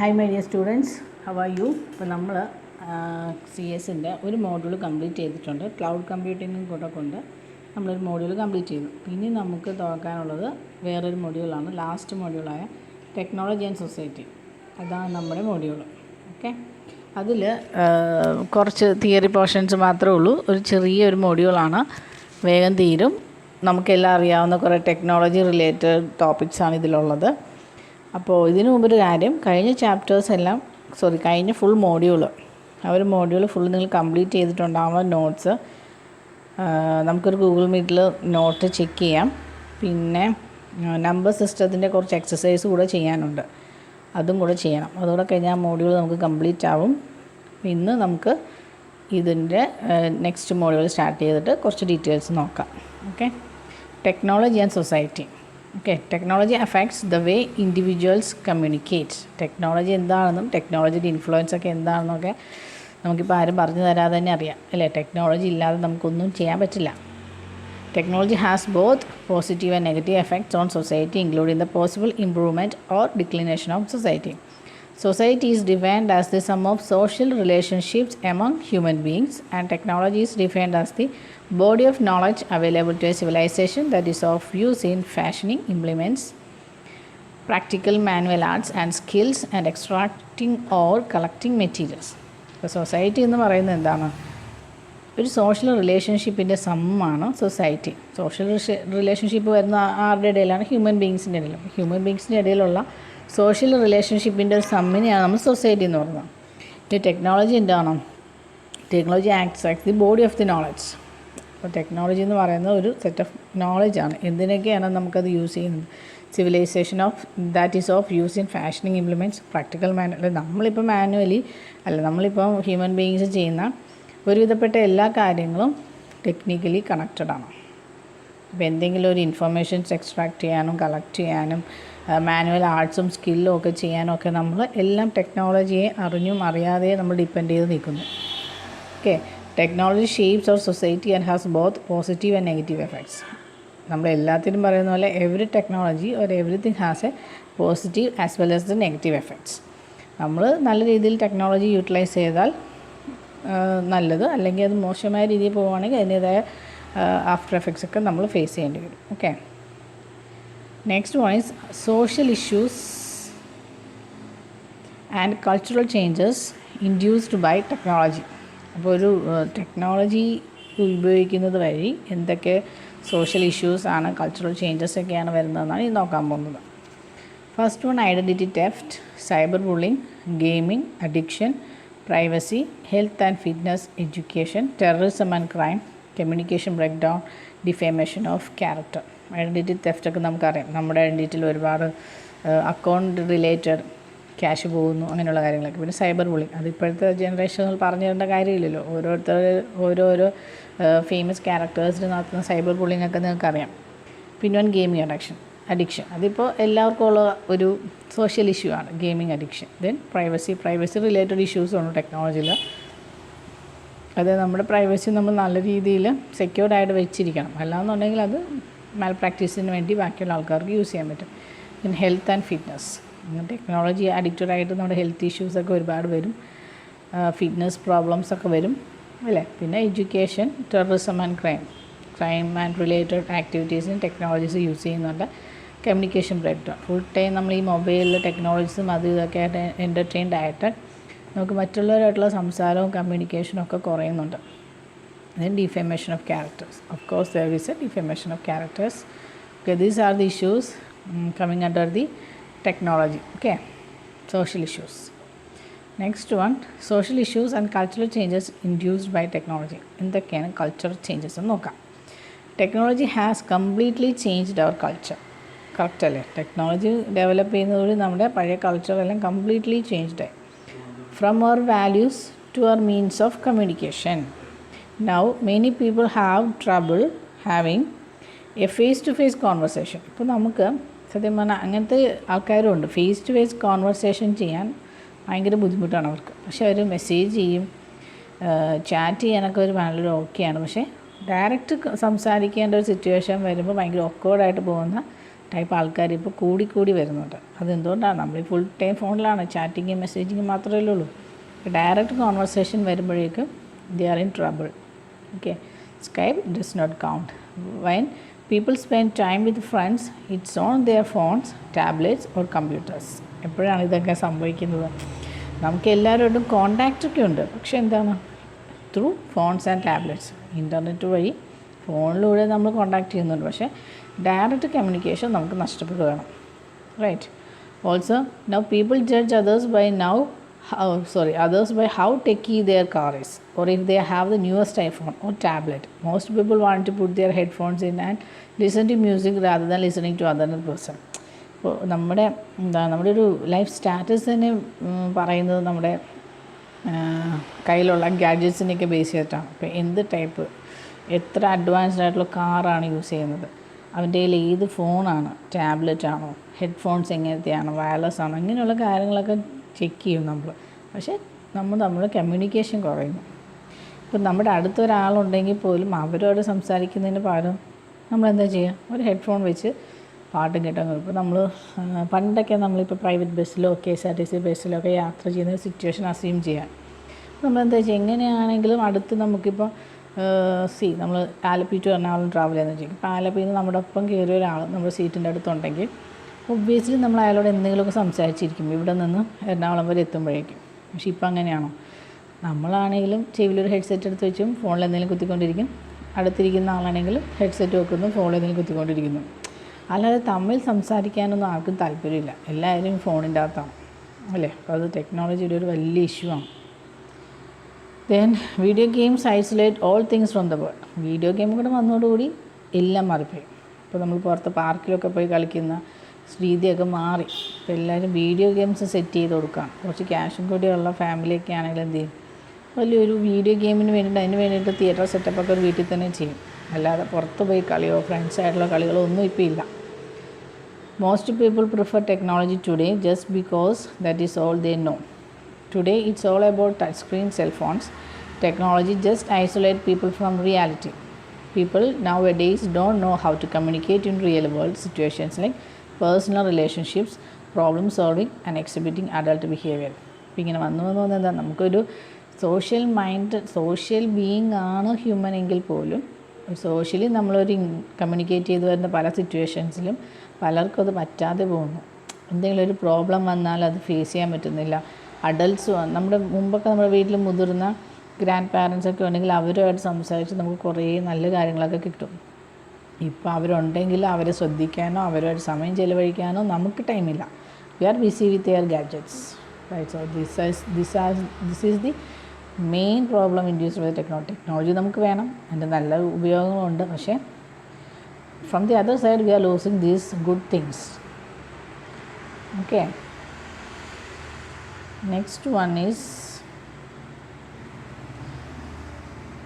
Hi my dear students, how are you? ഇപ്പോൾ നമ്മൾ C എസിൻ്റെ ഒരു മോഡ്യൂൾ കംപ്ലീറ്റ് ചെയ്തിട്ടുണ്ട്. ക്ലൗഡ് കമ്പ്യൂട്ടിങ്ങും കൂടെ കൊണ്ട് നമ്മളൊരു മോഡ്യൂൾ കംപ്ലീറ്റ് ചെയ്തു. ഇനി നമുക്ക് നോക്കാനുള്ളത് വേറൊരു മോഡ്യൂളാണ്, ലാസ്റ്റ് മോഡ്യൂളായ ടെക്നോളജി ആൻഡ് സൊസൈറ്റി. അതാണ് നമ്മുടെ മോഡ്യൂൾ. ഓക്കെ, അതിൽ കുറച്ച് തിയറി പോർഷൻസ് മാത്രമേ ഉള്ളൂ. ഒരു ചെറിയൊരു മോഡ്യൂളാണ്, വേഗം തീരും. നമുക്കെല്ലാം അറിയാവുന്ന കുറേ ടെക്നോളജി റിലേറ്റഡ് ടോപ്പിക്സാണ് ഇതിലുള്ളത്. അപ്പോൾ ഇതിനു മുമ്പൊരു കാര്യം, കഴിഞ്ഞ ഫുൾ മോഡ്യൂൾ ഫുൾ നിങ്ങൾ കംപ്ലീറ്റ് ചെയ്തിട്ടുണ്ടാവുന്ന നോട്ട്സ് നമുക്കൊരു ഗൂഗിൾ മീറ്റിൽ നോട്ട് ചെക്ക് ചെയ്യാം. പിന്നെ നമ്പർ സിസ്റ്റത്തിൻ്റെ കുറച്ച് എക്സസൈസ് കൂടെ ചെയ്യാനുണ്ട്, അതും കൂടെ ചെയ്യണം. അതുകൂടെ കഴിഞ്ഞാൽ മോഡ്യൂൾ നമുക്ക് കംപ്ലീറ്റ് ആവും. ഇന്ന് നമുക്ക് ഇതിൻ്റെ നെക്സ്റ്റ് മോഡ്യൂൾ സ്റ്റാർട്ട് ചെയ്തിട്ട് കുറച്ച് ഡീറ്റെയിൽസ് നോക്കാം. Okay, technology and society. Okay, technology affects the way individuals communicate. Technology എന്താണെന്നും ടെക്നോളജിയുടെ ഇൻഫ്ലുവൻസ് ഒക്കെ എന്താണെന്നൊക്കെ നമുക്കിപ്പോൾ ആരും പറഞ്ഞു തരാതെ തന്നെ അറിയാം, അല്ലേ? ടെക്നോളജി ഇല്ലാതെ നമുക്കൊന്നും ചെയ്യാൻ പറ്റില്ല. Technology has both positive and negative effects on society, including the possible improvement or declination of society. Society is defined as the sum of social relationships among human beings, and technology is defined as the body of knowledge available to a civilization that is of use in fashioning implements, practical manual arts and skills, and extracting or collecting materials. അപ്പോൾ society എന്ന് പറയുന്നത് എന്താണ്? ഒരു social റിലേഷൻഷിപ്പിൻ്റെ സമ്മാണ് society. Social relationship വരുന്ന ആരുടെ ഇടയിലാണ്? Human ബീങ്സിൻ്റെ ഇടയിലും. Human ബീങ്സിൻ്റെ ഇടയിലുള്ള സോഷ്യൽ റിലേഷൻഷിപ്പിൻ്റെ ഒരു സമ്മിനെയാണ് നമ്മൾ സൊസൈറ്റി എന്ന് പറയുന്നത്. ഈ ടെക്നോളജി എന്താണ്? Technology acts act the body of the knowledge. അപ്പോൾ ടെക്നോളജി എന്ന് പറയുന്നത് ഒരു സെറ്റ് ഓഫ് നോളജാണ്. എന്തിനൊക്കെയാണ് നമുക്കത് യൂസ് ചെയ്യുന്നത്? Civilisation of that is of use in fashioning implements, practical നമ്മളിപ്പോൾ ഹ്യൂമൻ ബീങ്സ് ചെയ്യുന്ന ഒരുവിധപ്പെട്ട എല്ലാ കാര്യങ്ങളും ടെക്നിക്കലി കണക്റ്റഡ് ആണ്. അപ്പോൾ എന്തെങ്കിലും ഒരു ഇൻഫർമേഷൻസ് എക്സ്ട്രാക്ട് ചെയ്യാനും കളക്ട് ചെയ്യാനും മാനുവൽ ആർട്സും സ്കില്ലും ഒക്കെ ചെയ്യാനും ഒക്കെ നമ്മൾ എല്ലാം ടെക്നോളജിയെ അറിഞ്ഞും അറിയാതെ നമ്മൾ ഡിപ്പെൻഡ് ചെയ്ത് നിൽക്കുന്നു. Okay, technology shapes our society and has both positive and negative effects. നമ്മൾ എല്ലാത്തിനും പറയുന്ന പോലെ every technology or everything has a positive as well as the negative effects. നമ്മൾ നല്ല രീതിയിൽ ടെക്നോളജി യൂട്ടിലൈസ് ചെയ്താൽ നല്ലത്, അല്ലെങ്കിൽ അത് മോശമായ രീതിയിൽ പോവുകയാണെങ്കിൽ അതിൻ്റേതായ ആഫ്റ്റർ എഫക്ട്സ് ഒക്കെ നമ്മൾ ഫേസ് ചെയ്യേണ്ടി വരും. Okay, next one is social issues and cultural changes induced by technology. അപ്പോൾ ഒരു ടെക്നോളജി ഉപയോഗിക്കുന്നത് വഴി എന്തൊക്കെ സോഷ്യൽ ഇഷ്യൂസ് ആണ്, കൾച്ചറൽ ചേഞ്ചസ് ഒക്കെയാണ് വരുന്നതെന്നാണ് ഇത് നോക്കാൻ പോകുന്നത്. First one, identity theft, cyber bullying, gaming addiction, privacy, health and fitness, education, terrorism and crime, communication breakdown, defamation of character. Identity theft ഒക്കെ നമുക്കറിയാം. നമ്മുടെ ഐഡൻറ്റിറ്റിയിൽ ഒരുപാട് അക്കൗണ്ട് റിലേറ്റഡ് ക്യാഷ് പോകുന്നു, അങ്ങനെയുള്ള കാര്യങ്ങളൊക്കെ. പിന്നെ സൈബർ ബുള്ളിങ്, അത് ഇപ്പോഴത്തെ ജനറേഷനിൽ പറഞ്ഞു തരേണ്ട കാര്യമില്ലല്ലോ. ഓരോരോ ഫേമസ് ക്യാരക്ടേഴ്സിന് നടത്തുന്ന സൈബർ ബുള്ളിങ് ഒക്കെ നിങ്ങൾക്കറിയാം. പിന്നെ ഗെയിമിംഗ് അഡിക്ഷൻ, അതിപ്പോൾ എല്ലാവർക്കും ഉള്ള ഒരു സോഷ്യൽ ഇഷ്യൂ ആണ് gaming addiction. Then privacy related ഇഷ്യൂസാണ് ടെക്നോളജിയിൽ. അത് നമ്മുടെ പ്രൈവസി നമ്മൾ നല്ല രീതിയിൽ സെക്യൂർഡായിട്ട് വെച്ചിരിക്കണം, അല്ലാന്നുണ്ടെങ്കിൽ അത് മാൽ പ്രാക്ടീസിന് വേണ്ടി ബാക്കിയുള്ള ആൾക്കാർക്ക് യൂസ് ചെയ്യാൻ പറ്റും. പിന്നെ health and fitness, technology addicted ആയിട്ട് നമ്മുടെ ഹെൽത്ത് ഇഷ്യൂസൊക്കെ ഒരുപാട് വരും, ഫിറ്റ്നസ് പ്രോബ്ലംസ് ഒക്കെ വരും, അല്ലേ? പിന്നെ education, terrorism and crime and related ആക്ടിവിറ്റീസിന് ടെക്നോളജീസ് യൂസ് ചെയ്യുന്നുണ്ട്. കമ്മ്യൂണിക്കേഷൻ ബ്രേക്ക്ഡൗൺ, ഫുൾ ടൈം നമ്മൾ ഈ മൊബൈലിൽ ടെക്നോളജീസും അത് ഇതൊക്കെ ആയിട്ട് എൻ്റർടൈൻഡ് ആയിട്ട് നമുക്ക് മറ്റുള്ളവരായിട്ടുള്ള സംസാരവും കമ്മ്യൂണിക്കേഷനും ഒക്കെ കുറയുന്നുണ്ട്. Then defamation of characters, of course there is a defamation of characters. Okay, these are the issues coming under the technology. Okay, social issues. Next one, social issues and cultural changes induced by technology. എന്തൊക്കെയാണ് cultural changes എന്ന് നോക്കാം. Technology has completely changed our culture. Correct അല്ലേ? Technology develop ചെയ്യുന്നതോടെ നമ്മുടെ പഴയ കൾച്ചറെല്ലാം completely changed ആയി. From our values to our means of communication. Now many people have trouble having a face to face conversation. ഇപ്പോൾ നമുക്ക് സത്യം പറഞ്ഞാൽ അങ്ങനത്തെ ആൾക്കാരും ഉണ്ട്. ഫേസ് ടു ഫേസ് കോൺവെർസേഷൻ ചെയ്യാൻ ഭയങ്കര ബുദ്ധിമുട്ടാണ് അവർക്ക്. പക്ഷേ അവർ മെസ്സേജ് ചെയ്യും, ചാറ്റ് ചെയ്യാനൊക്കെ ഒരു വളരെ ഓക്കെയാണ്. പക്ഷേ ഡയറക്റ്റ് സംസാരിക്കേണ്ട ഒരു സിറ്റുവേഷൻ വരുമ്പോൾ ഭയങ്കര ഓക്വേർഡായിട്ട് പോകുന്ന ടൈപ്പ് ആൾക്കാർ ഇപ്പോൾ കൂടി വരുന്നുണ്ട്. അതെന്തുകൊണ്ടാണ്? നമ്മൾ ഫുൾ ടൈം ഫോണിലാണ്, ചാറ്റിങ് മെസ്സേജിങ് മാത്രമല്ലേ ഉള്ളൂ. ഡയറക്റ്റ് കോൺവെർസേഷൻ വരുമ്പോഴേക്കും they are in trouble. Okay, Skype does not count. When people spend time with friends, it's on their phones, tablets or computers. എപ്പോഴാണ് ഇതൊക്കെ സംഭവിക്കുന്നത്? നമുക്ക് എല്ലാവരോടും കോണ്ടാക്റ്റൊക്കെ ഉണ്ട്, പക്ഷെ എന്താണ്? Through phones and tablets, internet വഴി ഫോണിലൂടെ നമ്മൾ കോണ്ടാക്ട് ചെയ്യുന്നുണ്ട്, പക്ഷേ ഡയറക്റ്റ് കമ്മ്യൂണിക്കേഷൻ നമുക്ക് നഷ്ടപ്പെടുകയാണ്. Right. Also now people judge others by how techy their car is, or if they have the newest iPhone or tablet. Most people want to put their headphones in and listen to music rather than listening to other person. ഇപ്പോൾ നമ്മുടെ ഒരു life status തന്നെ പറയുന്നത് നമ്മുടെ കയ്യിലുള്ള ഗാഡ്ജറ്റ്സിനെയൊക്കെ base ചെയ്തിട്ടാണ്. ഇപ്പോൾ എന്ത് ടൈപ്പ്, എത്ര അഡ്വാൻസ്ഡ് ആയിട്ടുള്ള കാറാണ് യൂസ് ചെയ്യുന്നത്, അവൻ്റെ കയ്യിൽ ഏത് ഫോണാണ്, ടാബ്ലറ്റ് ആണോ, ഹെഡ്ഫോൺസ് എങ്ങനത്തെയാണ്, വയർലെസ് ആണോ, ഇങ്ങനെയുള്ള കാര്യങ്ങളൊക്കെ ചെക്ക് ചെയ്യും നമ്മൾ. പക്ഷേ നമ്മുടെ കമ്മ്യൂണിക്കേഷൻ കുറയുന്നു. ഇപ്പം നമ്മുടെ അടുത്തൊരാളുണ്ടെങ്കിൽ പോലും അവരോട് സംസാരിക്കുന്നതിന് പകരം നമ്മളെന്താ ചെയ്യുക? ഒരു ഹെഡ്ഫോൺ വെച്ച് പാട്ടും കേട്ടാൽ മതി. ഇപ്പോൾ നമ്മൾ പണ്ടൊക്കെ നമ്മളിപ്പോൾ പ്രൈവറ്റ് ബസ്സിലോ KSRTC ബസ്സിലോ ഒക്കെ യാത്ര ചെയ്യുന്ന സിറ്റുവേഷൻ അസ്യൂം ചെയ്യാം. നമ്മളെന്താ ചെയ്യുക? എങ്ങനെയാണെങ്കിലും അടുത്ത് നമുക്കിപ്പോൾ നമ്മൾ ആലപ്പി ടു എറണാകുളം ട്രാവൽ ചെയ്യുന്ന ചെയ്യും. ഇപ്പോൾ ആലപ്പിയിൽ നിന്ന് നമ്മുടെ ഒപ്പം കയറിയ ഒരാൾ നമ്മുടെ സീറ്റിൻ്റെ അടുത്തുണ്ടെങ്കിൽ ഒബ്വിയസ്ലി നമ്മൾ അയാളോട് എന്തെങ്കിലുമൊക്കെ സംസാരിച്ചിരിക്കും ഇവിടെ നിന്ന് എറണാകുളം വരെ എത്തുമ്പോഴേക്കും. പക്ഷേ ഇപ്പം അങ്ങനെയാണോ? നമ്മളാണെങ്കിലും ചെവിലൊരു ഹെഡ്സെറ്റ് എടുത്ത് വെച്ചും ഫോണിൽ എന്തെങ്കിലും കുത്തിക്കൊണ്ടിരിക്കും, അടുത്തിരിക്കുന്ന ആളാണെങ്കിലും ഹെഡ്സെറ്റ് വെക്കുന്നു, ഫോണിൽ എന്തെങ്കിലും കുത്തിക്കൊണ്ടിരിക്കുന്നു. അല്ലാതെ തമ്മിൽ സംസാരിക്കാനൊന്നും ആർക്കും താല്പര്യമില്ല, എല്ലാവരും ഫോണിൻ്റെ അകത്താണ് അല്ലേ? അപ്പോൾ അത് ടെക്നോളജിയുടെ ഒരു വലിയ ഇഷ്യൂ ആണ്. Then video games isolate all things from the world. Video game കൂടെ വന്നതോടുകൂടി എല്ലാം മാറിപ്പോയി. ഇപ്പോൾ നമ്മൾ പുറത്ത് പാർക്കിലൊക്കെ പോയി കളിക്കുന്ന രീതിയൊക്കെ മാറി. ഇപ്പോൾ എല്ലാവരും വീഡിയോ ഗെയിംസ് സെറ്റ് ചെയ്ത് കൊടുക്കാം. കുറച്ച് ക്യാഷും കൂടിയുള്ള ഫാമിലിയൊക്കെ ആണെങ്കിൽ എന്ത് ചെയ്യും? വലിയൊരു വീഡിയോ ഗെയിമിന് വേണ്ടിയിട്ട് അതിന് വേണ്ടിയിട്ട് തിയേറ്റർ സെറ്റപ്പൊക്കെ ഒരു വീട്ടിൽ തന്നെ ചെയ്യും. അല്ലാതെ പുറത്ത് പോയി കളിയോ ഫ്രണ്ട്സായിട്ടുള്ള കളികളോ ഒന്നും ഇപ്പോൾ ഇല്ല. Most people prefer technology today just because that is all they know. Today it's all about touchscreen cell phones. Technology just isolate people from reality. People nowadays don't know how to communicate in real world situations like personal relationships, problem solving and exhibiting adult behavior. ഇപ്പോൾ ഇങ്ങനെ വന്നു എന്താ, നമുക്കൊരു social being ആണ് human എങ്കിൽ പോലും socially നമ്മളൊരു communicate ചെയ്ത് വരുന്ന പല സിറ്റുവേഷൻസിലും പലർക്കും അത് പറ്റാതെ പോകുന്നു. എന്തെങ്കിലും ഒരു പ്രോബ്ലം വന്നാൽ അത് ഫേസ് ചെയ്യാൻ പറ്റുന്നില്ല. അഡൾട്ട്സ് നമ്മുടെ മുമ്പൊക്കെ നമ്മുടെ വീട്ടിൽ മുതിർന്ന ഗ്രാൻഡ് പാരൻസൊക്കെ ഉണ്ടെങ്കിൽ അവരുമായിട്ട് സംസാരിച്ച് നമുക്ക് കുറേ നല്ല കാര്യങ്ങളൊക്കെ കിട്ടും. ഇപ്പോൾ അവരുണ്ടെങ്കിൽ അവരെ ശ്രദ്ധിക്കാനോ അവരുമായിട്ട് സമയം ചിലവഴിക്കാനോ നമുക്ക് ടൈമില്ല. We are busy with your gadgets. Right. So this is the main problem induced with technology നമുക്ക് വേണം, അതിൻ്റെ നല്ല ഉപയോഗങ്ങളുണ്ട്. പക്ഷേ from the other side we are losing these good things. Okay, next one is,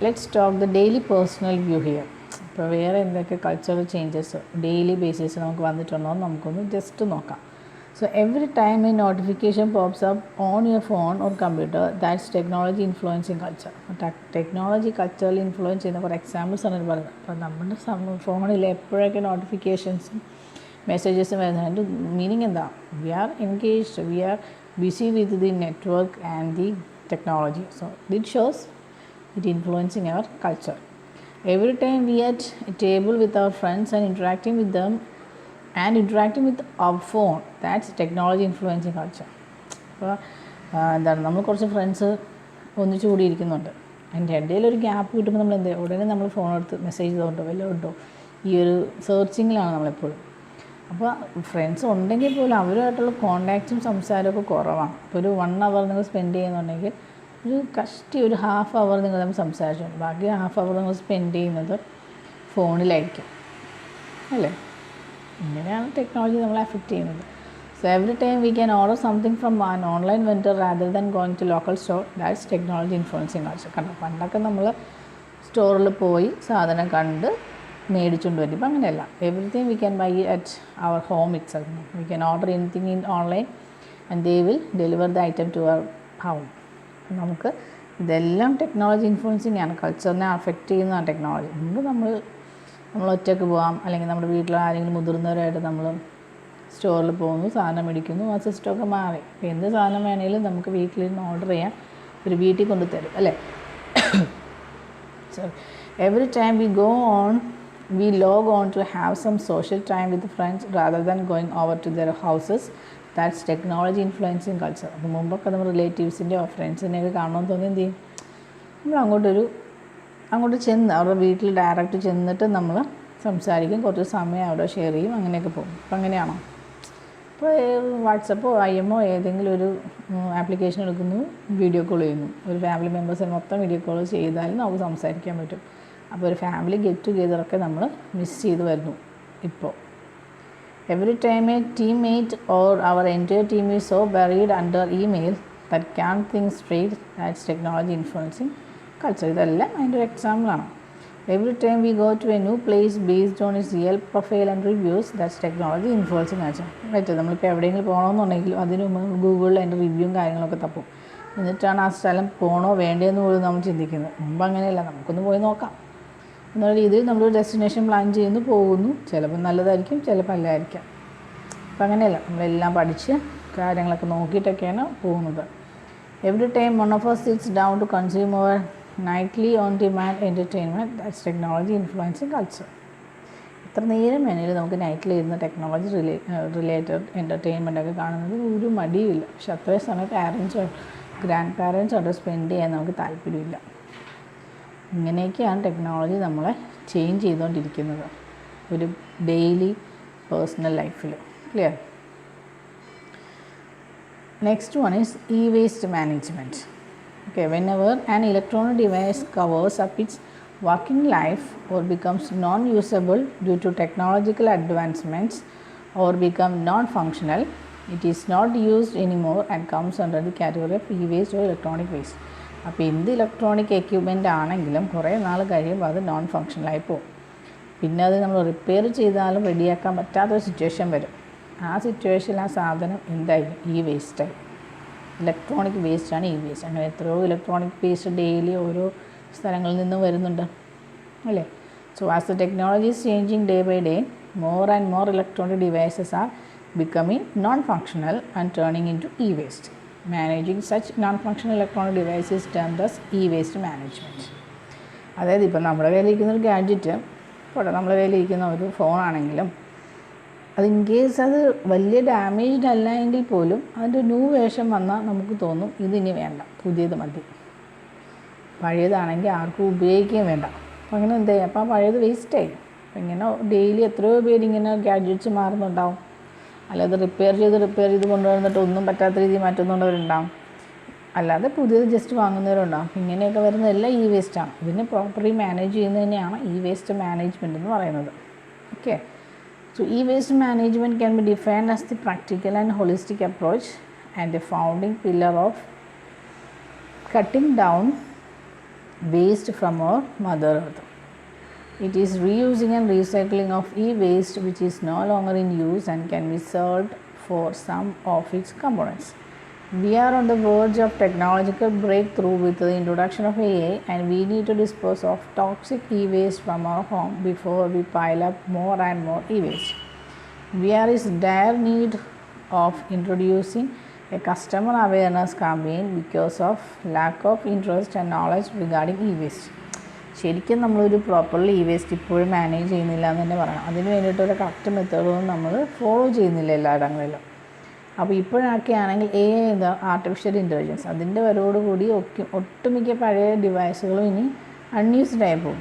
let's talk the daily personal view here. ഇപ്പോൾ വേറെ എന്തൊക്കെ cultural changes daily basis നമുക്ക് വന്നിട്ടുണ്ടോ എന്ന് നമുക്കൊന്ന് ജസ്റ്റ് നോക്കാം. So every time a notification pops up on your phone or computer, that's technology influencing culture. Technology കൾച്ചറിൽ influence ചെയ്യുന്ന കുറേ എക്സാമ്പിൾസ് ആണ് പറയുന്നത്. അപ്പോൾ നമ്മുടെ ഫോണിൽ എപ്പോഴൊക്കെ നോട്ടിഫിക്കേഷൻസും മെസ്സേജസും വരുന്നത്, മീനിങ് എന്താ? We are engaged, we are busy with the network and the technology. So that shows it influencing our culture. Every time we at a table with our friends and interacting with them and interacting with our phone, that's technology influencing culture. അപ്പോൾ എന്താണ്, നമ്മൾ കുറച്ച് friends ഒന്നിച്ച് കൂടി ഇരിക്കുന്നുണ്ട്, അതിൻ്റെ ഇടയിൽ ഒരു ഗ്യാപ്പ് കിട്ടുമ്പോൾ നമ്മൾ എന്ത് ചെയ്യും? ഉടനെ നമ്മൾ ഫോൺ എടുത്ത് മെസ്സേജ് ചെയ്തുകൊണ്ടോ വല്ലതും ഉണ്ടോ, ഈ ഒരു സെർച്ചിങ്ങിലാണ് നമ്മളെപ്പോഴും. അപ്പോൾ ഫ്രണ്ട്സ് ഉണ്ടെങ്കിൽ പോലും അവരുമായിട്ടുള്ള കോണ്ടാക്റ്റും സംസാരമൊക്കെ കുറവാണ്. ഇപ്പോൾ ഒരു 1 hour നിങ്ങൾ സ്പെൻഡ് ചെയ്യുന്നുണ്ടെങ്കിൽ ഒരു ഹാഫ് അവർ നിങ്ങൾ തമ്മിൽ സംസാരിച്ചു, ബാക്കി ഹാഫ് അവർ നിങ്ങൾ സ്പെൻഡ് ചെയ്യുന്നത് ഫോണിലായിരിക്കും അല്ലേ? ഇങ്ങനെയാണ് ടെക്നോളജി നമ്മളെ അഫക്റ്റ് ചെയ്യുന്നത്. So every time we can order something from an online vendor rather than going to local store. That's technology influencing culture. കണ്ടോ, പണ്ടൊക്കെ നമ്മൾ സ്റ്റോറിൽ പോയി സാധനം കണ്ട് മേടിച്ചുകൊണ്ട് വരും. ഇപ്പം അങ്ങനെയല്ല. Everything we can buy at our home itself. We can order anything in online and they will deliver the item to our home. നമുക്ക് ഇതെല്ലാം ടെക്നോളജി ഇൻഫ്ലുവൻസിങ് ആണ്, കൾച്ചറിനെ അഫക്റ്റ് ചെയ്യുന്നതാണ് ടെക്നോളജി. മുമ്പ് നമ്മൾ നമ്മൾ ഒറ്റയ്ക്ക് പോകാം, അല്ലെങ്കിൽ നമ്മുടെ വീട്ടിൽ ആരെങ്കിലും മുതിർന്നവരായിട്ട് നമ്മൾ സ്റ്റോറിൽ പോകുന്നു, സാധനം മേടിക്കുന്നു, ആ സിസ്റ്റമൊക്കെ മാറി. അപ്പോൾ എന്ത് സാധനം വേണമെങ്കിലും നമുക്ക് വീട്ടിലിരുന്ന് ഓർഡർ ചെയ്യാൻ ഒരു വീട്ടിൽ കൊണ്ട് തരും അല്ലേ. So every time we log on to have some social time with friends rather than going over to their houses. That's technology influencing culture. അപ്പോൾ മുമ്പൊക്കെ നമ്മൾ റിലേറ്റീവ്സിൻ്റെയോ ഫ്രണ്ട്സിനെയൊക്കെ കാണണമെന്ന് തോന്നി എന്ത് ചെയ്യും, നമ്മൾ അങ്ങോട്ട് ചെന്ന് അവരുടെ വീട്ടിൽ ഡയറക്റ്റ് ചെന്നിട്ട് നമ്മൾ സംസാരിക്കും, കുറച്ച് സമയം അവിടെ ഷെയർ ചെയ്യും, അങ്ങനെയൊക്കെ പോകും. അപ്പോൾ അങ്ങനെയാണോ? ഇപ്പോൾ വാട്സപ്പോ IMO ഏതെങ്കിലും ഒരു ആപ്ലിക്കേഷൻ എടുക്കുന്നു, വീഡിയോ കോൾ ചെയ്യുന്നു. ഒരു ഫാമിലി മെമ്പേഴ്സിന് മൊത്തം വീഡിയോ കോൾ ചെയ്താലും നമുക്ക് സംസാരിക്കാൻ പറ്റും. അപ്പോൾ ഒരു ഫാമിലി ഗെറ്റ് ടുഗെദറൊക്കെ നമ്മൾ മിസ് ചെയ്ത് വരുന്നു ഇപ്പോൾ. Every time a teammate or our entire team is so buried under email that can think straight. That's technology influencing culture. ഇതെല്ലാം അതിൻ്റെ ഒരു എക്സാമ്പിളാണ്. Every time we go to a new place based on its Yelp profile and reviews, that's technology influencing culture. Right. നമ്മളിപ്പോൾ എവിടെയെങ്കിലും പോകണമെന്നുണ്ടെങ്കിലും അതിന് മുമ്പ് ഗൂഗിളിൽ അതിൻ്റെ റിവ്യൂവും കാര്യങ്ങളൊക്കെ തപ്പും. എന്നിട്ടാണ് ആ സ്ഥലം പോകണോ വേണ്ടതെന്ന് പോലും നമ്മൾ ചിന്തിക്കുന്നത്. മുമ്പ് അങ്ങനെയല്ല, നമുക്കൊന്ന് പോയി നോക്കാം എന്നുള്ള രീതിയിൽ നമ്മളൊരു ഡെസ്റ്റിനേഷൻ പ്ലാൻ ചെയ്യുന്നു, പോകുന്നു. ചിലപ്പോൾ നല്ലതായിരിക്കും, ചിലപ്പോൾ അല്ലായിരിക്കാം. അപ്പം അങ്ങനെയല്ല, നമ്മളെല്ലാം പഠിച്ച് കാര്യങ്ങളൊക്കെ നോക്കിയിട്ടൊക്കെയാണ് പോകുന്നത്. Every time one of us sits down to consume our nightly on demand entertainment, that's technology influencing culture. എത്ര നേരം വേണമെങ്കിലും നമുക്ക് നൈറ്റിലിരുന്ന് ടെക്നോളജി റിലേറ്റഡ് എൻ്റർടൈൻമെൻ്റ് ഒക്കെ കാണുന്നത് ഒരു മടിയുമില്ല. പക്ഷെ അത്രയും സമയം ഗ്രാൻഡ് പാരൻസോട് സ്പെൻഡ് ചെയ്യാൻ നമുക്ക് താല്പര്യമില്ല. ഇങ്ങനെയൊക്കെയാണ് ടെക്നോളജി നമ്മളെ ചേഞ്ച് ചെയ്തുകൊണ്ടിരിക്കുന്നത് ഒരു ഡെയിലി പേഴ്സണൽ ലൈഫിൽ. Clear? Next one is e-waste management. Okay, whenever an electronic device covers up its working life or becomes non-usable due to technological advancements or become non-functional, it is not used anymore and comes under the category of e-waste or electronic waste. അപ്പോൾ എന്ത് electronic equipment ആണെങ്കിലും കുറേ നാൾ കഴിയുമ്പോൾ അത് non ഫങ്ഷണലായി പോകും. പിന്നെ അത് നമ്മൾ റിപ്പയർ ചെയ്താലും റെഡിയാക്കാൻ പറ്റാത്തൊരു സിറ്റുവേഷൻ വരും. ആ സിറ്റുവേഷനിൽ ആ സാധനം എന്തായാലും e-waste-ആയി. Electronic വേസ്റ്റാണ് e-waste. അങ്ങനെ എത്രയോ ഇലക്ട്രോണിക് വേസ്റ്റ് ഡെയിലി ഓരോ സ്ഥലങ്ങളിൽ നിന്നും വരുന്നുണ്ട് അല്ലേ. So as the technology is changing day by day, more and more electronic devices are becoming non-functional and turning into e-waste. Managing such non-functional electronic devices is termed as e-waste management. അതായത് ഇപ്പോൾ നമ്മുടെ കയ്യിലിരിക്കുന്ന ഒരു gadget, ഇപ്പോൾ നമ്മുടെ കയ്യിലിരിക്കുന്ന ഒരു ഫോണാണെങ്കിലും അത് ഇൻ കേസ് അത് വലിയ ഡാമേജ്ഡ് അല്ല എങ്കിൽ പോലും അതിൻ്റെ ന്യൂ വേർഷൻ വന്നാൽ നമുക്ക് തോന്നും ഇതിനി വേണ്ട, പുതിയത് മതി. പഴയതാണെങ്കിൽ ആർക്കും ഉപയോഗിക്കുകയും വേണ്ട. അപ്പോൾ അങ്ങനെ എന്താ ചെയ്യുക? അപ്പോൾ ആ പഴയത് വേസ്റ്റായി. അപ്പോൾ ഇങ്ങനെ ഡെയിലി എത്രയോ പേര് ഇങ്ങനെ ഗാഡ്ജറ്റ്സ് മാറുന്നുണ്ടാവും. അല്ലാതെ റിപ്പയർ ചെയ്ത് കൊണ്ടുവന്നിട്ട് ഒന്നും പറ്റാത്ത രീതിയിൽ മാറ്റുന്നുള്ളവരുണ്ടാവും. അല്ലാതെ പുതിയത് ജസ്റ്റ് വാങ്ങുന്നവരുണ്ടാവും. ഇങ്ങനെയൊക്കെ വരുന്നതെല്ലാം e-waste-ആണ്. ഇതിനെ പ്രോപ്പർലി മാനേജ് ചെയ്യുന്നത് തന്നെയാണ് e-waste മാനേജ്മെൻറ്റ് എന്ന് പറയുന്നത്. Okay. So e-waste management can be defined as the practical and holistic approach and a founding pillar of cutting down waste from our mother earth. It is reusing and recycling of e-waste which is no longer in use and can be sold for some of its components. We are on the verge of technological breakthrough with the introduction of AI, and we need to dispose of toxic e-waste from our home before we pile up more and more e-waste. We are in dire need of introducing a customer awareness campaign because of lack of interest and knowledge regarding e-waste. ശരിക്കും നമ്മളൊരു properly e-waste ഇപ്പോഴും manage ചെയ്യുന്നില്ല എന്ന് തന്നെ പറയണം. അതിന് വേണ്ടിയിട്ടൊരു correct മെത്തേഡൊന്നും നമ്മൾ ഫോളോ ചെയ്യുന്നില്ല എല്ലായിടങ്ങളിലും. അപ്പോൾ ഇപ്പോഴൊക്കെ ആണെങ്കിൽ AI എന്താ, ആർട്ടിഫിഷ്യൽ ഇൻ്റലിജൻസ്, അതിൻ്റെ വരവോടുകൂടി ഒട്ടുമിക്ക പഴയ ഡിവൈസുകളും ഇനി അൺയൂസ്ഡായി പോകും.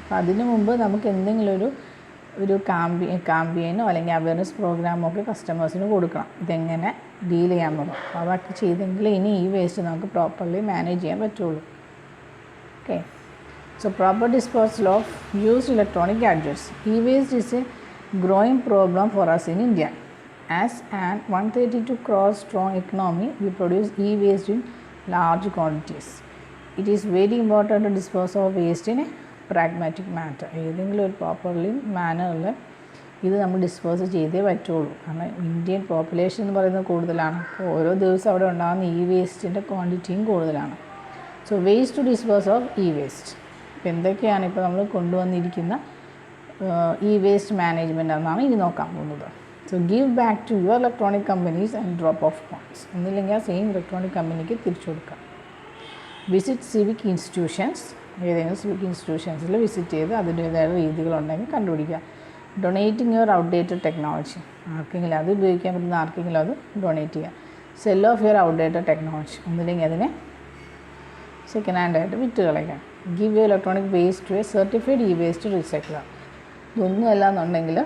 അപ്പോൾ അതിനു മുമ്പ് നമുക്ക് എന്തെങ്കിലും ഒരു കാമ്പയിനോ അല്ലെങ്കിൽ അവയർനെസ് പ്രോഗ്രാമോ ഒക്കെ കസ്റ്റമേഴ്സിന് കൊടുക്കണം, ഇതെങ്ങനെ ഡീൽ ചെയ്യാമെന്നുള്ളത്. അപ്പോൾ അതൊക്കെ ചെയ്തെങ്കിൽ ഇനി e-waste നമുക്ക് പ്രോപ്പർലി മാനേജ് ചെയ്യാൻ പറ്റുള്ളൂ. Okay. So proper disposal of used electronic gadgets. E-waste is a growing problem for us in India. As an 132 crore strong economy, we produce e-waste in large quantities. It is very important to dispose of waste in a pragmatic manner. ഏതെങ്കിലും ഒരു properly മാനറിൽ ഇത് നമ്മൾ dispose ചെയ്തേ പറ്റുള്ളൂ. കാരണം Indian population എന്ന് പറയുന്നത് കൂടുതലാണ്. അപ്പോൾ ഓരോ ദിവസം അവിടെ ഉണ്ടാകുന്ന e-wasteൻ്റെ ക്വാണ്ടിറ്റിയും കൂടുതലാണ്. So waste to dispose of e-waste. അപ്പോൾ എന്തൊക്കെയാണ് ഇപ്പോൾ നമ്മൾ കൊണ്ടുവന്നിരിക്കുന്ന ഇ വേസ്റ്റ് മാനേജ്മെൻറ്റ് എന്നാണ് ഇനി നോക്കാൻ പോകുന്നത്. So give back to your electronic companies and drop off points. ഒന്നില്ലെങ്കിൽ ആ സെയിം ഇലക്ട്രോണിക് കമ്പനിക്ക് തിരിച്ചു കൊടുക്കാം. വിസിറ്റ് സിവിക് ഇൻസ്റ്റിറ്റ്യൂഷൻസ്, ഏതെങ്കിലും സിവിക് ഇൻസ്റ്റിറ്റ്യൂഷൻസിൽ വിസിറ്റ് ചെയ്ത് അതിൻ്റേതായ രീതികളുണ്ടെങ്കിൽ കണ്ടുപിടിക്കുക. ഡൊണേറ്റിംഗ് യുവർ ഔട്ട്ഡേറ്റഡ് ടെക്നോളജി, ആർക്കെങ്കിലും അത് ഉപയോഗിക്കാൻ പറ്റുന്ന ആർക്കെങ്കിലും അത് ഡൊണേറ്റ് ചെയ്യുക. Sell off your outdated technology, ഒന്നില്ലെങ്കിൽ അതിനെ സെക്കൻഡ് ഹാൻഡായിട്ട് വിറ്റ് കളയാം. Give your electronic waste to a certified e waste recycler. ഇതൊന്നുമല്ല എന്നുണ്ടെങ്കിൽ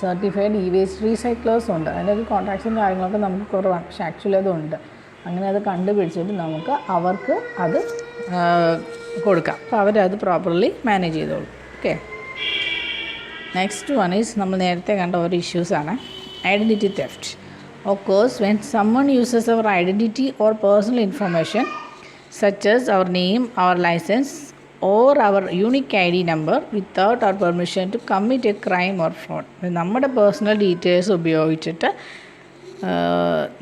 സർട്ടിഫൈഡ് ഇ വേസ്റ്റ് റീസൈക്ലേഴ്സ് ഉണ്ട്. അതിൻ്റെ ഒരു കോൺട്രാക്ട്സും കാര്യങ്ങളൊക്കെ നമുക്ക് കുറവാണ്, പക്ഷേ ആക്ച്വലി അതുണ്ട്. അങ്ങനെ അത് കണ്ടുപിടിച്ചിട്ട് നമുക്ക് അവർക്ക് അത് കൊടുക്കാം. അപ്പോൾ അവരത് പ്രോപ്പർലി മാനേജ് ചെയ്തോളും. ഓക്കെ, നെക്സ്റ്റ് വൺ ഈസ് നമ്മൾ നേരത്തെ കണ്ട ഒരു ഇഷ്യൂസാണ് identity theft. Of course when someone uses our identity or personal information such as our name, our license or our unique ID number without our permission to commit a crime or fraud. നമ്മുടെ personal details ഉപയോഗിച്ചിട്ട്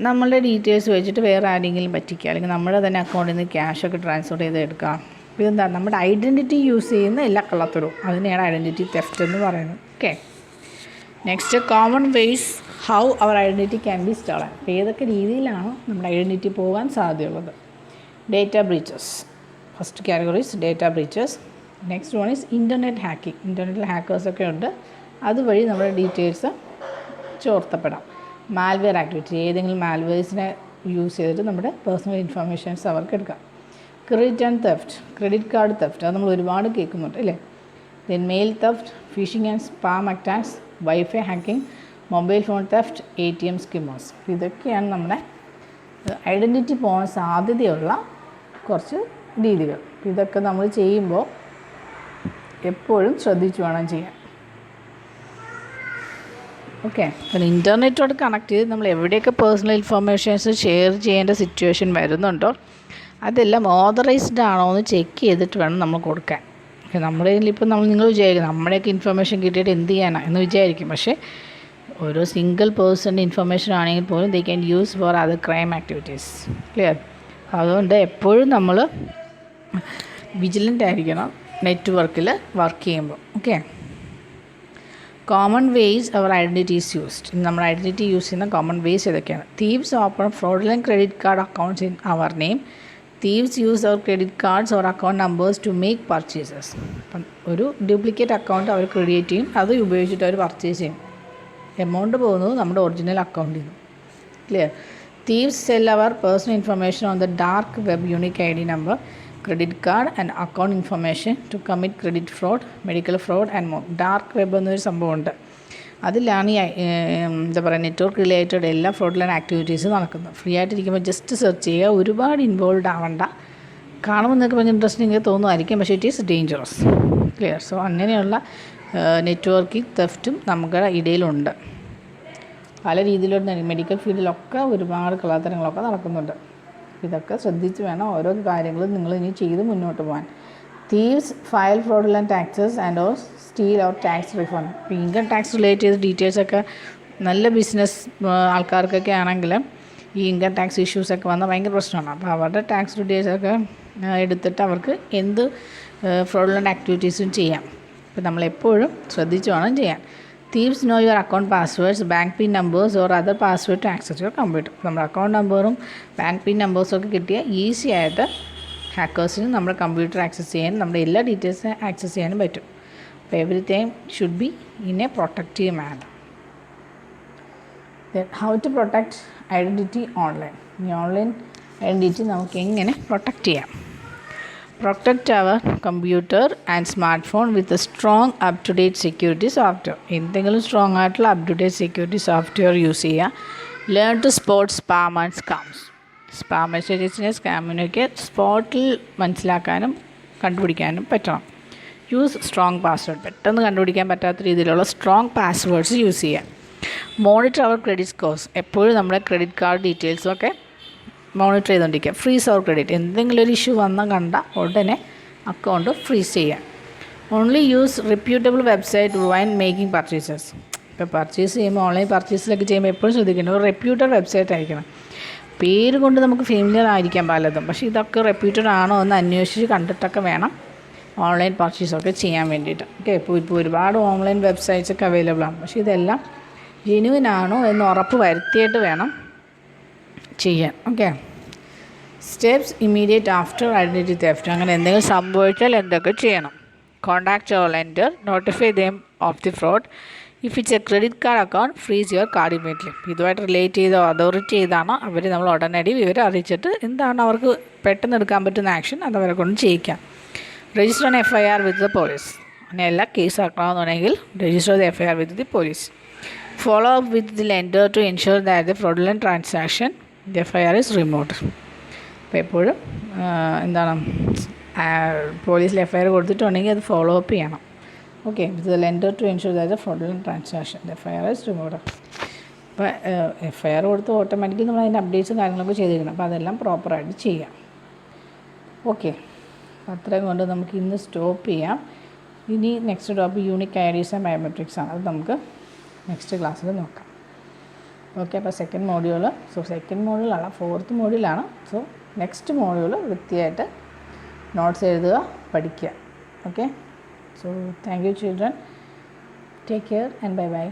നമ്മളുടെ details വെച്ചിട്ട് വേറെ ആരെങ്കിലും പറ്റിക്കുക, അല്ലെങ്കിൽ നമ്മുടെ തന്നെ അക്കൗണ്ടിൽ നിന്ന് ക്യാഷൊക്കെ ട്രാൻസ്ഫർ ചെയ്ത് എടുക്കാം. ഇതെന്താ, നമ്മുടെ ഐഡൻറ്റിറ്റി യൂസ് ചെയ്യുന്ന എല്ലാ കള്ളത്തരവും, അതിനെയാണ് ഐഡൻറ്റിറ്റി തെഫ്റ്റ് എന്ന് പറയുന്നത്. Okay, next common ways how our identity can be stolen. അപ്പോൾ ഏതൊക്കെ രീതിയിലാണ് നമ്മുടെ ഐഡൻറ്റിറ്റി പോകാൻ സാധ്യതയുള്ളത്. Data breaches, first category is data breaches. Next one is internet hacking. ഇൻ്റർനെറ്റിൽ ഹാക്കേഴ്സൊക്കെ ഉണ്ട്, അതുവഴി നമ്മുടെ ഡീറ്റെയിൽസ് ചോർത്തപ്പെടാം. മാൽവെയർ ആക്ടിവിറ്റി, ഏതെങ്കിലും മാൽവെയർസിനെ യൂസ് ചെയ്തിട്ട് നമ്മുടെ പേഴ്സണൽ ഇൻഫർമേഷൻസ് അവർക്ക് എടുക്കാം. Credit and theft, credit card theft, അത് നമ്മൾ ഒരുപാട് കേൾക്കുന്നുണ്ട് അല്ലേ. Then mail theft, phishing and spam attacks, wifi hacking, mobile phone theft, ATM skimmers. ഇതൊക്കെയാണ് നമ്മുടെ ഐഡൻറ്റിറ്റി പോകാൻ സാധ്യതയുള്ള കുറച്ച് രീതികൾ. ഇതൊക്കെ നമ്മൾ ചെയ്യുമ്പോൾ എപ്പോഴും ശ്രദ്ധിച്ചു വേണം ചെയ്യാൻ. ഓക്കെ, അപ്പോൾ ഇൻ്റർനെറ്റോട് കണക്ട് ചെയ്ത് നമ്മൾ എവിടെയൊക്കെ പേഴ്സണൽ ഇൻഫർമേഷൻസ് ഷെയർ ചെയ്യേണ്ട സിറ്റുവേഷൻ വരുന്നുണ്ടോ അതെല്ലാം ഓതറൈസ്ഡ് ആണോ എന്ന് ചെക്ക് ചെയ്തിട്ട് വേണം നമ്മൾ കൊടുക്കാൻ. നമ്മുടെ കയ്യിലിപ്പോൾ നിങ്ങൾ വിചാരിക്കും നമ്മുടെയൊക്കെ ഇൻഫർമേഷൻ കിട്ടിയിട്ട് എന്ത് ചെയ്യാനാണ് എന്ന് വിചാരിക്കും. പക്ഷേ ഓരോ സിംഗിൾ പേഴ്സൻ്റെ ഇൻഫർമേഷൻ ആണെങ്കിൽ പോലും they can use for other crime activities. Clear? അതുകൊണ്ട് എപ്പോഴും നമ്മൾ വിജിലൻ്റ് ആയിരിക്കണം നെറ്റ്വർക്കിൽ വർക്ക് ചെയ്യുമ്പോൾ. Okay, common ways our identity is used. നമ്മുടെ ഐഡൻറ്റിറ്റി യൂസ് ചെയ്യുന്ന കോമൺ വേസ് ഏതൊക്കെയാണ്? Thieves open fraudulent credit card accounts in our name. Thieves use our credit cards or account numbers to make purchases. അപ്പം ഒരു duplicate account അവർ create ചെയ്യും, അത് ഉപയോഗിച്ചിട്ട് അവർ purchase ചെയ്യും. Amount പോകുന്നത് നമ്മുടെ ഒറിജിനൽ അക്കൗണ്ടിൽ നിന്ന്. Clear? Thieves sell our personal information on the dark web, unique ID number, credit card and account information to commit credit fraud, medical fraud and more. Dark web എന്നൊരു സംഭവമുണ്ട്, അതിലാണ് ഈ എന്താ പറയുക നെറ്റ്വർക്ക് റിലേറ്റഡ് എല്ലാ fraudulent activities നടക്കുന്നത്. Free ആയിട്ടിരിക്കുമ്പോൾ just search ചെയ്യുക, ഒരുപാട് ഇൻവോൾവ് ആവണ്ട. കാണുമ്പോൾ നിങ്ങൾക്ക് ഭയങ്കര ഇൻട്രസ്റ്റിംഗ് തോന്നുമായിരിക്കും, പക്ഷേ it is dangerous. Clear? So അങ്ങനെയുള്ള നെറ്റ്വർക്കിംഗ് തെഫ്റ്റും നമ്മുടെ ഇടയിലുണ്ട്. പല രീതിയിലുള്ള മെഡിക്കൽ ഫീൽഡിലൊക്കെ ഒരുപാട് കള്ളത്തരങ്ങളൊക്കെ നടക്കുന്നുണ്ട്. ഇതൊക്കെ ശ്രദ്ധിച്ച് വേണം ഓരോ കാര്യങ്ങളും നിങ്ങൾ ഇനി ചെയ്ത് മുന്നോട്ട് പോകാൻ. Thieves file fraudulent taxes and or steal our tax refund. ഇപ്പോൾ ഇൻകം ടാക്സ് റിലേറ്റ് ചെയ്ത ഡീറ്റെയിൽസൊക്കെ നല്ല ബിസിനസ് ആൾക്കാർക്കൊക്കെ ആണെങ്കിൽ ഈ ഇൻകം ടാക്സ് ഇഷ്യൂസൊക്കെ വന്നാൽ ഭയങ്കര പ്രശ്നമാണ്. അപ്പോൾ അവരുടെ ടാക്സ് ഡീറ്റെയിൽസൊക്കെ എടുത്തിട്ട് അവർക്ക് എന്ത് ഫ്രോഡുലൻറ്റ് ആക്ടിവിറ്റീസും ചെയ്യാം. അപ്പോൾ നമ്മളെപ്പോഴും ശ്രദ്ധിച്ച് വേണം ചെയ്യാൻ. Thieves know your account passwords, bank PIN numbers or other password to access your computer. നമ്മുടെ അക്കൗണ്ട് നമ്പറും ബാങ്ക് പിൻ നമ്പേഴ്സും ഒക്കെ കിട്ടിയാൽ ഈസി ആയിട്ട് ഹാക്കേഴ്സിന് നമ്മുടെ കമ്പ്യൂട്ടർ ആക്സസ് ചെയ്യാനും നമ്മുടെ എല്ലാ ഡീറ്റെയിൽസും ആക്സസ് ചെയ്യാനും പറ്റും. അപ്പോൾ everything should be in a protective manner. How to protect identity online. ഈ ഓൺലൈൻ ഐഡൻറ്റിറ്റി നമുക്ക് എങ്ങനെ പ്രൊട്ടക്റ്റ് ചെയ്യാം? Protect our computer and smart phone with a strong up to date security software. എന്തെങ്കിലും സ്ട്രോങ് ആയിട്ടുള്ള up to date security software use ചെയ്യുക. Learn to spot spam and scams. Spam മെസ്സേജസിനെ സ്കാമിനൊക്കെ സ്പോട്ടിൽ മനസ്സിലാക്കാനും കണ്ടുപിടിക്കാനും പറ്റണം. Use strong password. പെട്ടെന്ന് കണ്ടുപിടിക്കാൻ പറ്റാത്ത രീതിയിലുള്ള സ്ട്രോങ് പാസ്വേഡ്സ് യൂസ് ചെയ്യുക. Monitor our credit scores. എപ്പോഴും നമ്മുടെ ക്രെഡിറ്റ് കാർഡ് ഡീറ്റെയിൽസും ഒക്കെ മോണിറ്റർ ചെയ്തുകൊണ്ടിരിക്കുക. Freeze our credit. എന്തെങ്കിലും ഒരു ഇഷ്യൂ വന്നാൽ കണ്ട ഉടനെ അക്കൗണ്ട് ഫ്രീസ് ചെയ്യുക. Only use reputable website when making purchases. ഇപ്പോൾ പർച്ചേസ് ചെയ്യുമ്പോൾ ഓൺലൈൻ പർച്ചേസിലൊക്കെ ചെയ്യുമ്പോൾ എപ്പോഴും ശ്രദ്ധിക്കേണ്ടത് ഒരു റെപ്യൂട്ടഡ് വെബ്സൈറ്റ് ആയിരിക്കണം. പേര് കൊണ്ട് നമുക്ക് ഫെമിലിയർ ആയിരിക്കാം പലതും, പക്ഷേ ഇതൊക്കെ റെപ്യൂട്ടഡ് ആണോ എന്ന് അന്വേഷിച്ച് കണ്ടിട്ടൊക്കെ വേണം ഓൺലൈൻ പർച്ചേസൊക്കെ ചെയ്യാൻ വേണ്ടിയിട്ട്. ഓക്കെ, ഇപ്പോൾ ഒരുപാട് ഓൺലൈൻ വെബ്സൈറ്റ്സ് ഒക്കെ അവൈലബിൾ ആണ്. പക്ഷേ ഇതെല്ലാം ജെന്യുവൻ ആണോ എന്ന് ഉറപ്പ് വരുത്തിയിട്ട് വേണം ചെയ്യാൻ. Okay, steps immediate after identity theft. അങ്ങനെ എന്തെങ്കിലും സംഭവിച്ചാൽ എന്തൊക്കെ ചെയ്യണം? Contact your lender, notify them of the fraud. If it's A credit card account, freeze your card immediately. ഇതുമായിട്ട് റിലേറ്റ് ചെയ്തോ അതോറിറ്റി ചെയ്താണ് അവർ നമ്മൾ ഉടനടി വിവരം അറിയിച്ചിട്ട് എന്താണ് അവർക്ക് പെട്ടെന്ന് എടുക്കാൻ പറ്റുന്ന ആക്ഷൻ അത് അവരെ കൊണ്ട് ചെയ്യിക്കാം. Register an FIR with the police. അങ്ങനെയല്ല, കേസ് ആക്കണമെന്നുണ്ടെങ്കിൽ register the FIR with the police. Follow up with the lender to ensure that the fraudulent transaction the FIR is removed. അപ്പോൾ എപ്പോഴും എന്താണ് പോലീസിൽ FIR കൊടുത്തിട്ടുണ്ടെങ്കിൽ അത് ഫോളോ അപ്പ് ചെയ്യണം. Okay, with the lender to ensure that the fraudulent transaction the FIR is removed. അപ്പോൾ FIR കൊടുത്ത് automatically നമ്മൾ അതിൻ്റെ അപ്ഡേറ്റ്സും കാര്യങ്ങളൊക്കെ ചെയ്തിരിക്കണം. അപ്പോൾ അതെല്ലാം പ്രോപ്പറായിട്ട് ചെയ്യാം. ഓക്കെ, അത്രയും കൊണ്ട് നമുക്ക് ഇന്ന് സ്റ്റോപ്പ് ചെയ്യാം. ഇനി next topic unique IDs and biometrics ആണ്. അത് നമുക്ക് നെക്സ്റ്റ് ക്ലാസ്സിൽ നോക്കാം. ഓക്കെ, അപ്പോൾ സെക്കൻഡ് മോഡ്യൂളല്ല, ഫോർത്ത് മോഡ്യൂളാണ്. സോ നെക്സ്റ്റ് മോഡ്യൂൾ വൃത്തിയായിട്ട് നോട്ട്സ് എഴുതുക, പഠിക്കുക. Okay, so thank you children, take care and bye bye.